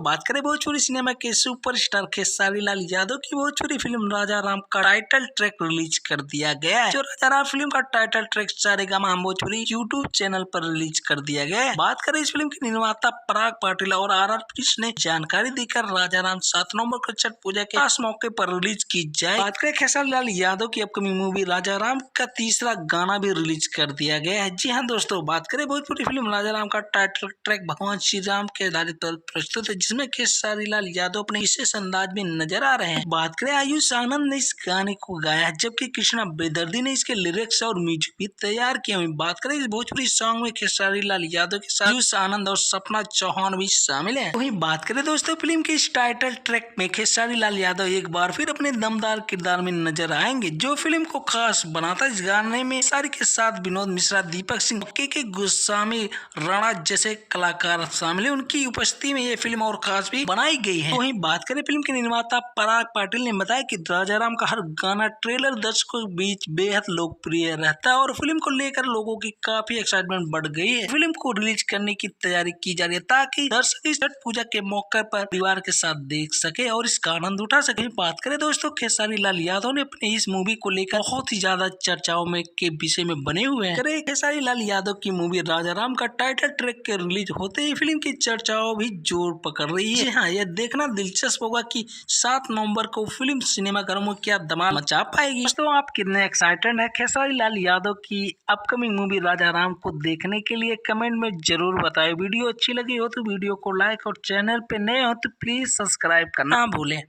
बात करें भोजपुरी सिनेमा के सुपरस्टार खेसारी लाल यादव की भोजपुरी फिल्म राजा राम का टाइटल ट्रैक रिलीज कर दिया गया है। जो राजा राम फिल्म का title track Saregama Bhojpuri YouTube channel पर रिलीज कर दिया गया है। बात करें इस फिल्म के निर्माता पराग पाटिल और आर कृष्ण ने जानकारी देकर राजा राम 7 नवंबर को छठ पूजा के खास मौके पर रिलीज की जाए। बात करें खेसारी लाल यादव की अपकमिंग मूवी राजा राम का तीसरा गाना भी रिलीज कर दिया गया है। जी हाँ दोस्तों, बात करें भोजपुरी फिल्म राजा राम का टाइटल ट्रैक भगवान श्री राम के आधारित पर प्रस्तुत है, जिसमें खेसारी लाल यादव अपने विशेष अंदाज में नजर आ रहे हैं। बात करें आयुष आनंद ने इस गाने को गाया है, जबकि कृष्णा बेदर्दी ने इसके लिरिक्स और म्यूजिक भी तैयार किए हुए। बात करें इस भोजपुरी सॉन्ग में खेसारी लाल यादव के साथ आयुष आनंद और सपना चौहान भी शामिल है। वहीं बात करें दोस्तों फिल्म के इस टाइटल ट्रैक में खेसारी लाल यादव एक बार फिर अपने दमदार किरदार में नजर आएंगे, जो फिल्म को खास बनाता है। इस गाने में खेसारी के साथ विनोद मिश्रा, दीपक सिंह, के गोस्वामी, राणा जैसे कलाकार शामिल है। उनकी उपस्थिति में ये फिल्म और खास भी बनाई गई है। वहीं बात करें फिल्म के निर्माता पराग पाटिल ने बताया कि राजा राम का हर गाना ट्रेलर दर्शकों के बीच बेहद लोकप्रिय रहता है और फिल्म को लेकर लोगों की काफी एक्साइटमेंट बढ़ गई है। फिल्म को रिलीज करने की तैयारी की जा रही है ताकि दर्शक इस छठ पूजा के मौके पर परिवार के साथ देख सके और इसका आनंद उठा सके। बात करें दोस्तों खेसारी लाल यादव ने अपने इस मूवी को लेकर बहुत ही ज्यादा चर्चाओं में के विषय में बने हुए हैं। खेसारी लाल यादव की मूवी राजा राम का टाइटल ट्रैक के रिलीज होते ही फिल्म की चर्चाओं भी जोर पकड़ रही है। हाँ, यह देखना दिलचस्प होगा कि 7 नवंबर को फिल्म सिनेमाघरों में क्या धमाल मचा पाएगी। दोस्तों, आप कितने एक्साइटेड हैं खेसारी लाल यादव की अपकमिंग मूवी राजा राम को देखने के लिए? कमेंट में जरूर बताएं। वीडियो अच्छी लगी हो तो वीडियो को लाइक और चैनल पे नए हो तो प्लीज सब्सक्राइब करना ना भूलें।